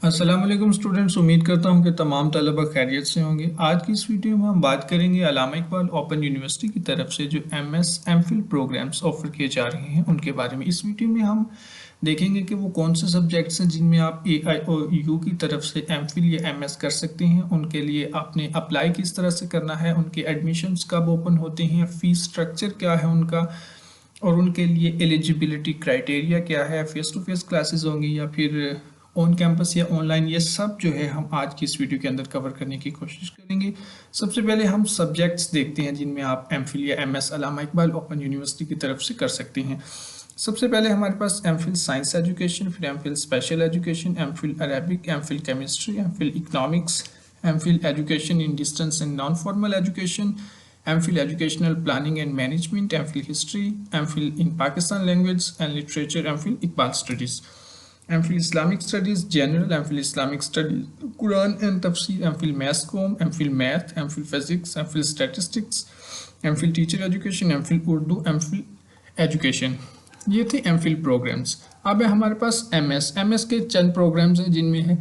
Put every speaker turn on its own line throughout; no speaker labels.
अस्सलाम वालेकुम स्टूडेंट्स, उम्मीद करता हूं कि तमाम तलबा खैरियत से होंगे। आज की इस वीडियो में हम बात करेंगे अल्लामा इकबाल ओपन यूनिवर्सिटी की तरफ से जो एमएस एमफिल प्रोग्राम्स ऑफर किए जा रहे हैं उनके बारे में। इस वीडियो में हम देखेंगे कि वो कौन से सब्जेक्ट्स हैं जिनमें आप AIOU की तरफ से एमफिल या एमएस कर सकते हैं। उनके लिए आपने अप्लाई किस तरह से करना है, उनके एडमिशन्स कब ओपन होते हैं, फ़ीस स्ट्रक्चर क्या है उनका, और उनके लिए एलिजिबिलिटी क्राइटेरिया क्या है, फेस टू फेस क्लासेस होंगी या फिर ऑन कैंपस या ऑनलाइन। ये सब जो है हम आज की इस वीडियो के अंदर कवर करने की कोशिश करेंगे। सबसे पहले हम सब्जेक्ट्स देखते हैं जिनमें आप एमफिल या एमएस अल्लामा इकबाल ओपन यूनिवर्सिटी की तरफ से कर सकते हैं। सबसे पहले हमारे पास एमफिल साइंस एजुकेशन, फिर MPhil special education, MPhil Arabic, MPhil chemistry, MPhil economics, MPhil education in distance and non formal education, MPhil educational planning and management, MPhil history, MPhil in Pakistan language and literature, MPhil Iqbal studies, MPhil Islamic studies general, MPhil Islamic studies Quran and तफसीर, MPhil maths com, MPhil math, MPhil physics, MPhil statistics, MPhil teacher education, MPhil Urdu, MPhil education. ये थे MPhil programmes. अब है हमारे पास MS के चंद programmes हैं जिनमें है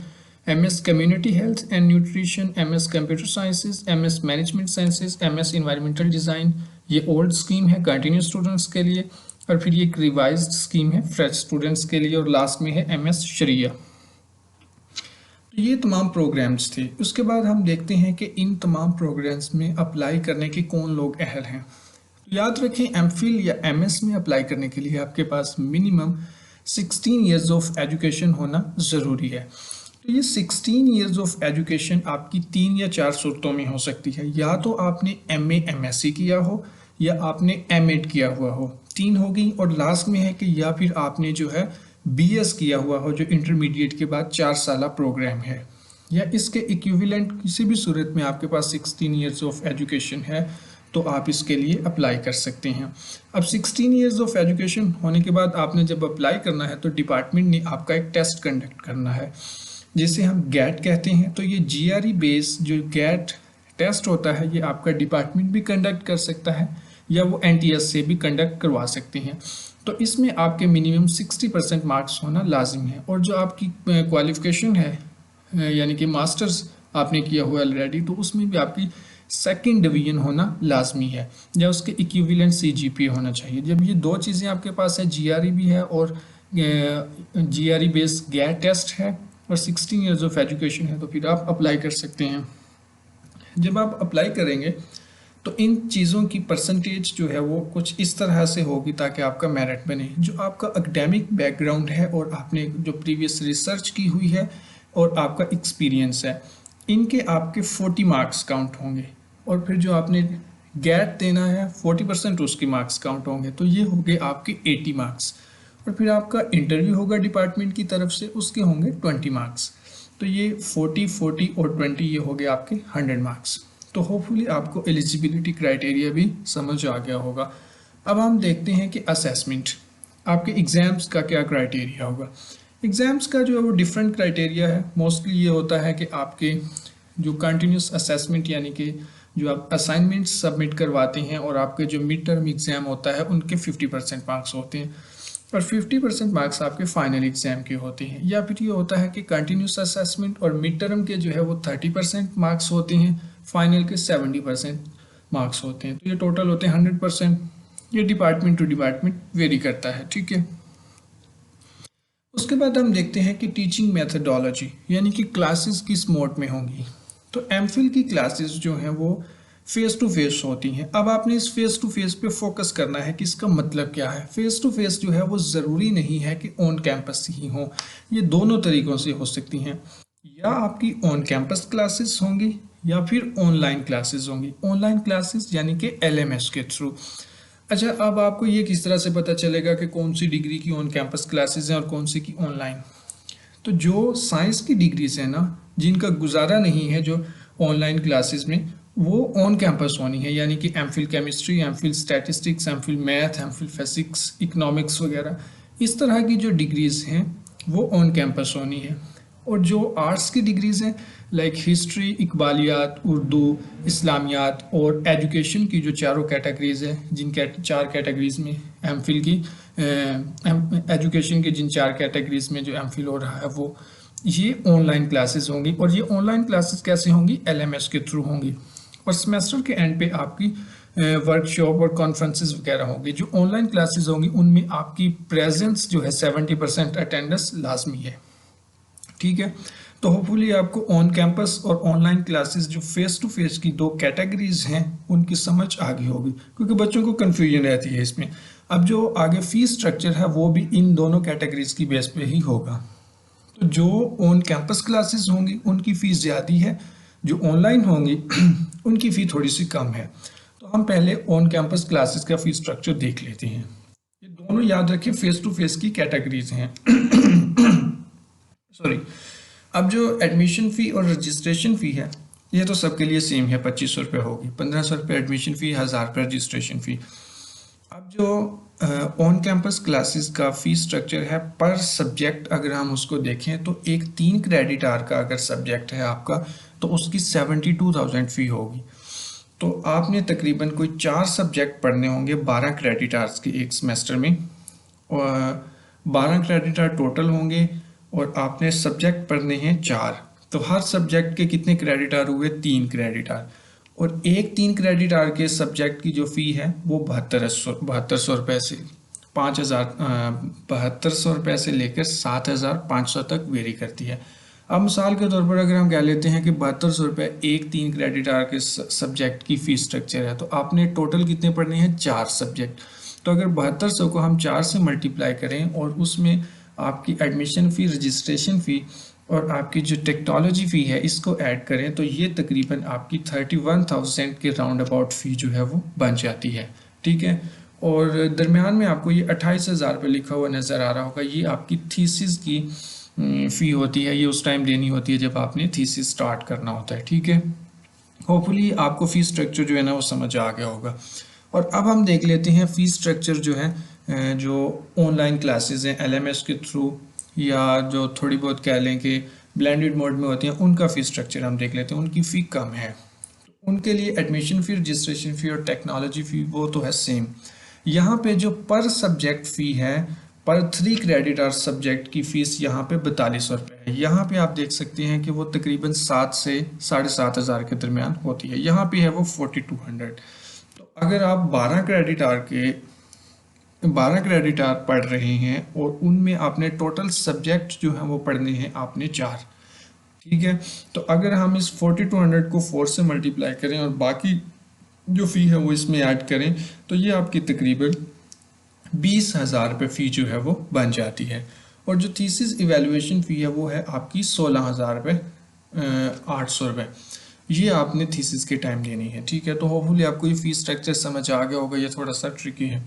MS community health and nutrition, MS computer sciences, MS management sciences, MS environmental design. ये ओल्ड स्कीम है कंटिन्यू स्टूडेंट्स के लिए, और फिर ये एक रिवाइज्ड स्कीम है फ्रेश स्टूडेंट्स के लिए, और लास्ट में है एमएस शरिया। तो ये तमाम प्रोग्राम्स थे। उसके बाद हम देखते हैं कि इन तमाम प्रोग्राम्स में अप्लाई करने के कौन लोग अहल हैं। तो याद रखें, एमफिल या एमएस में अप्लाई करने के लिए आपके पास मिनिमम 16 ईयर्स ऑफ एजुकेशन होना ज़रूरी है। तो ये 16 ईयर्स ऑफ एजुकेशन आपकी 3 या 4 सूरतों में हो सकती है। या तो आपने MA MSc किया हो, या आपने M.Ed किया हुआ हो, 3 होगी। और लास्ट में है कि या फिर आपने जो है BS किया हुआ हो, जो इंटरमीडिएट के बाद 4 साल प्रोग्राम है, या इसके इक्विवेलेंट किसी भी सूरत में आपके पास 16 ईयर्स ऑफ एजुकेशन है तो आप इसके लिए अप्लाई कर सकते हैं। अब 16 ईयर्स ऑफ एजुकेशन होने के बाद आपने जब अप्लाई करना है तो डिपार्टमेंट ने आपका एक टेस्ट कंडक्ट करना है जिसे हम गैट कहते हैं। तो ये GRE बेस जो गैट टेस्ट होता है ये आपका डिपार्टमेंट भी कंडक्ट कर सकता है, या वो NTS से भी कंडक्ट करवा सकते हैं। तो इसमें आपके मिनिमम 60% मार्क्स होना लाजिम है। और जो आपकी क्वालिफिकेशन है, यानी कि मास्टर्स आपने किया हुआ ऑलरेडी, तो उसमें भी आपकी सेकंड डिवीजन होना लाजमी है, या उसके इक्विवेलेंट CGPA होना चाहिए। जब ये दो चीज़ें आपके पास है, GRE भी है और GRE बेस गैट टेस्ट है और 16 ईयर्स ऑफ एजुकेशन है, तो फिर आप अप्लाई कर सकते हैं। जब आप अप्लाई करेंगे तो इन चीज़ों की परसेंटेज जो है वो कुछ इस तरह से होगी ताकि आपका मेरिट बने। जो आपका एकेडमिक बैकग्राउंड है और आपने जो प्रीवियस रिसर्च की हुई है और आपका एक्सपीरियंस है, इनके आपके 40 मार्क्स काउंट होंगे। और फिर जो आपने गैट देना है 40% उसके मार्क्स काउंट होंगे, तो ये हो गए आपके 80 मार्क्स। और फिर आपका इंटरव्यू होगा डिपार्टमेंट की तरफ से, उसके होंगे 20 मार्क्स। तो ये 40 और 20 ये हो गए आपके 100 मार्क्स। तो होपफुली आपको एलिजिबिलिटी क्राइटेरिया भी समझ आ गया होगा। अब हम देखते हैं कि असेसमेंट, आपके एग्ज़ाम्स का क्या क्राइटेरिया होगा। एग्ज़ाम्स का जो है वो डिफरेंट क्राइटेरिया है। मोस्टली ये होता है कि आपके जो कंटिन्यूस असेसमेंट, यानी कि जो आप असाइनमेंट्स सबमिट करवाते हैं, और आपके जो मिड टर्म एग्ज़ाम होता है उनके 50% मार्क्स होते हैं, और 50% मार्क्स आपके फाइनल एग्ज़ाम के होते हैं। या फिर ये होता है कि कंटिन्यूस असेसमेंट और मिड टर्म के जो है वो 30% मार्क्स होते हैं, फाइनल के 70% मार्क्स होते हैं। तो ये टोटल होते हैं 100%। ये डिपार्टमेंट टू डिपार्टमेंट वेरी करता है, ठीक है। उसके बाद हम देखते हैं कि टीचिंग मेथडोलॉजी, यानी कि क्लासेस किस मोड में होंगी। तो एमफिल की क्लासेस जो हैं वो फेस टू फेस होती हैं। अब आपने इस फेस टू फेस पे फोकस करना है कि इसका मतलब क्या है। फेस टू फेस जो है वो ज़रूरी नहीं है कि ऑन कैंपस ही हो, ये दोनों तरीक़ों से हो सकती हैं। या आपकी ऑन कैंपस क्लासेस होंगी या फिर ऑनलाइन क्लासेस होंगी। ऑनलाइन क्लासेस यानी कि LMS के थ्रू। अच्छा, अब आपको ये किस तरह से पता चलेगा कि कौन सी डिग्री की ऑन कैंपस क्लासेस हैं और कौन सी की ऑनलाइन। तो जो साइंस की डिग्रीज हैं ना, जिनका गुजारा नहीं है जो ऑनलाइन क्लासेस में, वो ऑन कैंपस होनी है। यानी कि MPhil chemistry, MPhil statistics, MPhil math, MPhil physics, economics वगैरह, इस तरह की जो डिग्रीज़ हैं वो ऑन कैंपस होनी है। और जो आर्ट्स की डिग्रीज़ हैं लाइक हिस्ट्री, इकबालियात, उर्दू, इस्लामियात और एजुकेशन की जो चारों कैटेगरीज़ हैं, जिन 4 कैटेगरीज़ में एमफिल की एजुकेशन के जिन 4 कैटेगरीज़ में जो एमफिल हो रहा है वो ये ऑनलाइन क्लासेस होंगी और ये ऑनलाइन क्लासेस कैसे होंगी, LMS के थ्रू होंगी। और सेमेस्टर के एंड पे आपकी वर्कशॉप और कॉन्फ्रेंसेस वगैरह होंगी। जो ऑनलाइन क्लासेस होंगी उनमें आपकी प्रेजेंस जो है 70% अटेंडेंस लाजमी है, ठीक है। तो होपफुली आपको ऑन कैंपस और ऑनलाइन क्लासेस जो फेस टू फेस की दो कैटेगरीज हैं उनकी समझ आ गई होगी, क्योंकि बच्चों को कन्फ्यूजन रहती है इसमें। अब जो आगे फीस स्ट्रक्चर है वो भी इन दोनों कैटेगरीज की बेस पे ही होगा। तो जो ऑन कैंपस क्लासेस होंगी उनकी फ़ीस ज़्यादा है, जो ऑनलाइन होंगी उनकी फ़ी थोड़ी सी कम है। तो हम पहले ऑन कैंपस क्लासेस का फ़ी स्ट्रक्चर देख लेते हैं। ये दोनों याद रखिए फेस टू फेस की कैटेगरीज हैं। सॉरी। अब जो एडमिशन फ़ी और रजिस्ट्रेशन फ़ी है ये तो सबके लिए सेम है, 2500 रुपये होगी, 1500 रुपये एडमिशन फ़ी, 1000 रुपये रजिस्ट्रेशन फ़ी। अब जो ऑन कैंपस क्लासेस का फीस स्ट्रक्चर है पर सब्जेक्ट, अगर हम उसको देखें तो एक 3 क्रेडिट आवर का अगर सब्जेक्ट है आपका तो उसकी 72,000 फ़ी होगी। तो आपने तकरीबन कोई 4 सब्जेक्ट पढ़ने होंगे 12 क्रेडिट आवर्स के एक सेमेस्टर में, और 12 क्रेडिट आवर टोटल होंगे और आपने सब्जेक्ट पढ़ने हैं 4। तो हर सब्जेक्ट के कितने क्रेडिट आवर हुए, 3 क्रेडिट आवर। और एक 3 क्रेडिट आवर के सब्जेक्ट की जो फ़ी है वो 7200 रुपये से 7200 रुपये से लेकर 7500 तक वेरी करती है। अब मिसाल के तौर पर अगर हम कह लेते हैं कि 7200 रुपये एक 3 क्रेडिट आवर के सब्जेक्ट की फ़ीस स्ट्रक्चर है, तो आपने टोटल कितने पढ़ने हैं, 4 सब्जेक्ट। तो अगर 7200 को हम 4 से मल्टीप्लाई करें और उसमें आपकी एडमिशन फ़ी, रजिस्ट्रेशन फ़ी और आपकी जो टेक्नोलॉजी फ़ी है इसको ऐड करें तो ये तकरीबन आपकी 31,000 के राउंड अबाउट फ़ी जो है वो बन जाती है, ठीक है। और दरमियान में आपको ये 28,000 रुपये लिखा हुआ नज़र आ रहा होगा, ये आपकी थीसिस की फ़ी होती है, ये उस टाइम देनी होती है जब आपने थीसिस स्टार्ट करना होता है, ठीक है। होपफुली आपको फ़ी स्ट्रक्चर जो है ना वो समझ आ गया होगा। और अब हम देख लेते हैं फ़ी स्ट्रक्चर जो है, जो ऑनलाइन क्लासेस हैं LMS के थ्रू या जो थोड़ी बहुत कह लें कि ब्लेंडेड मोड में होती हैं, उनका फ़ी स्ट्रक्चर हम देख लेते हैं। उनकी फ़ी कम है, उनके लिए एडमिशन फ़ी, रजिस्ट्रेशन फ़ी और टेक्नोलॉजी फ़ी वो तो है सेम। यहाँ पे जो पर सब्जेक्ट फ़ी है, पर 3 क्रेडिट आवर सब्जेक्ट की फ़ीस यहाँ पे 4200 रुपये है। यहाँ पे आप देख सकते हैं कि वो तकरीबन 7 से 7,500 के दरमियान होती है, यहाँ पे है वो 4200। तो अगर आप 12 क्रेडिट आवर पढ़ रहे हैं और उनमें आपने टोटल सब्जेक्ट जो है वो पढ़ने हैं आपने 4, ठीक है। तो अगर हम इस 4200 को 4 से मल्टीप्लाई करें और बाकी जो फ़ी है वो इसमें ऐड करें तो ये आपकी तकरीबन 20,000 रुपये फ़ी जो है वो बन जाती है। और जो थीसिस इवैल्यूएशन फ़ी है वो है आपकी 16,000 रुपये 800 रुपये, ये आपने थीसिस के टाइम देनी है, ठीक है। तो होपफुली आपको ये फ़ी स्ट्रक्चर समझ आ गया होगा, ये थोड़ा सा ट्रिकी है,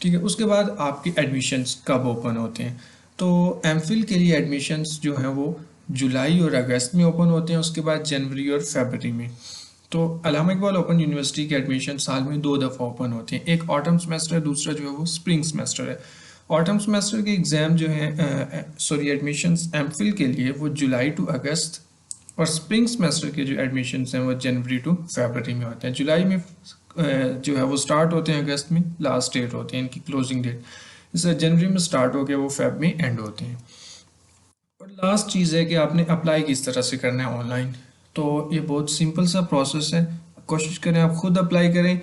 ठीक है। उसके बाद आपके एडमिशन्स कब ओपन होते हैं, तो एमफिल के लिए एडमिशन्स जो हैं वो जुलाई और अगस्त में ओपन होते हैं, उसके बाद जनवरी और फरवरी में। तो अल्लामा इकबाल ओपन यूनिवर्सिटी के एडमिशन साल में 2 दफ़ा ओपन होते हैं, एक ऑटम सेमेस्टर है, दूसरा जो है वो स्प्रिंग सेमेस्टर है। ऑटम सेमेस्टर के एग्ज़ाम जो है एडमिशन्स एमफिल के लिए वो जुलाई टू अगस्त, और स्प्रिंग सेमेस्टर के जो एडमिशन्स हैं वो जनवरी टू फरवरी में होते हैं। जुलाई में जो है वो स्टार्ट होते हैं, अगस्त में लास्ट डेट होते हैं इनकी क्लोजिंग डेट, इससे जनवरी में स्टार्ट होकर वो फेब में एंड होते हैं। और लास्ट चीज़ है कि आपने अप्लाई किस तरह से करना है ऑनलाइन। तो ये बहुत सिंपल सा प्रोसेस है, कोशिश करें आप खुद अप्लाई करें।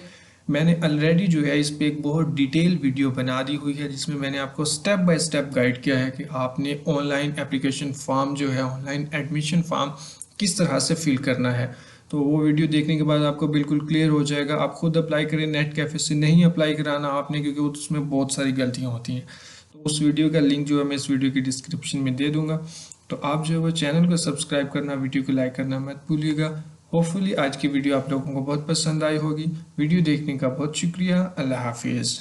मैंने ऑलरेडी जो है इस पर एक बहुत डिटेल वीडियो बना दी हुई है जिसमें मैंने आपको स्टेप बाय स्टेप गाइड किया है कि आपने ऑनलाइन एप्लीकेशन फॉर्म जो है, ऑनलाइन एडमिशन फॉर्म किस तरह से फिल करना है। तो वो वीडियो देखने के बाद आपको बिल्कुल क्लियर हो जाएगा। आप खुद अप्लाई करें, नेट कैफ़े से नहीं अप्लाई कराना आपने, क्योंकि उसमें बहुत सारी गलतियाँ होती हैं। तो उस वीडियो का लिंक जो है मैं इस वीडियो की डिस्क्रिप्शन में दे दूँगा। तो आप जो है वो चैनल को सब्सक्राइब करना, वीडियो को लाइक करना मत भूलिएगा। होपफुली आज की वीडियो आप लोगों को बहुत पसंद आई होगी। वीडियो देखने का बहुत शुक्रिया। अल्लाह हाफिज़।